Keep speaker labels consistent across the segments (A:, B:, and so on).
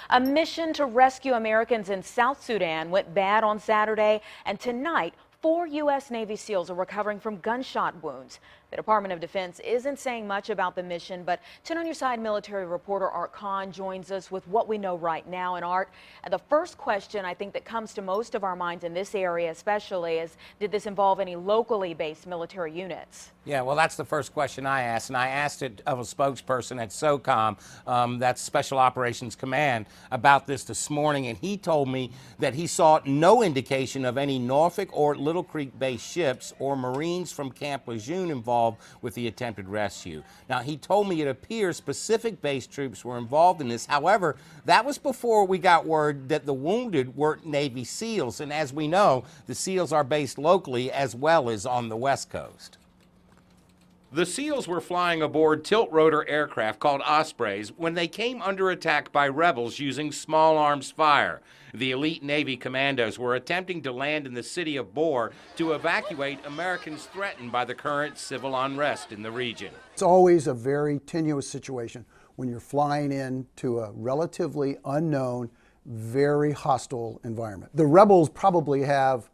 A: A mission to rescue Americans in South Sudan went bad on Saturday, and tonight, 4 U.S. Navy SEALs are recovering from gunshot wounds. The Department of Defense isn't saying much about the mission, but 10 on Your Side military reporter Art Kohn joins us with what we know right now. And Art, the first question I think that comes to most of our minds in this area especially is, did this involve any locally based military units?
B: Yeah, well, that's the first question I asked, and I asked it of a spokesperson at SOCOM, that's Special Operations Command, about this morning, and he told me that he saw no indication of any Norfolk or Little Creek-based ships or Marines from Camp Lejeune involved with the attempted rescue. Now, he told me it appears Pacific base troops were involved in this. However, that was before we got word that the wounded were Navy SEALs, and as we know, the SEALs are based locally as well as on the West Coast. The SEALs were flying aboard tilt-rotor aircraft called Ospreys when they came under attack by rebels using small arms fire. The elite Navy commandos were attempting to land in the city of Bor to evacuate Americans threatened by the current civil unrest in the region.
C: It's always a very tenuous situation when you're flying into a relatively unknown, very hostile environment. The rebels probably have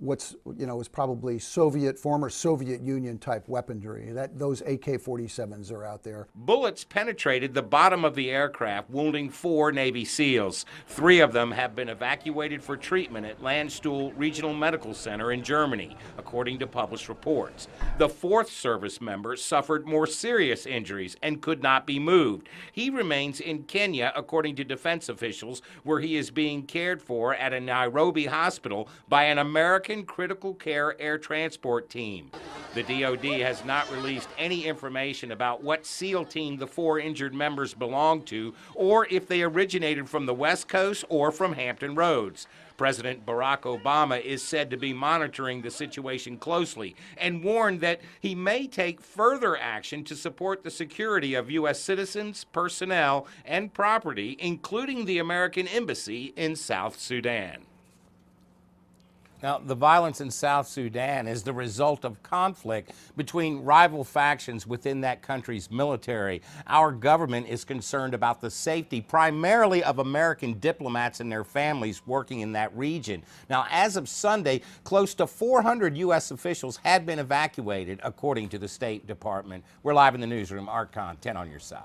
C: is probably former Soviet Union type weaponry. Those AK-47s are out there.
B: Bullets penetrated the bottom of the aircraft, wounding 4 Navy SEALs. 3 of them have been evacuated for treatment at Landstuhl Regional Medical Center in Germany, according to published reports. The 4th service member suffered more serious injuries and could not be moved. He remains in Kenya, according to defense officials, where he is being cared for at a Nairobi hospital by an American critical care air transport team. The DoD has not released any information about what SEAL team the 4 injured members belong to, or if they originated from the West Coast or from Hampton Roads. President Barack Obama is said to be monitoring the situation closely and warned that he may take further action to support the security of U.S. citizens, personnel, and property, including the American embassy in South Sudan. Now, the violence in South Sudan is the result of conflict between rival factions within that country's military. Our government is concerned about the safety primarily of American diplomats and their families working in that region. Now, as of Sunday, close to 400 U.S. officials had been evacuated, according to the State Department. We're live in the newsroom. Art Kohn, 10 on Your Side.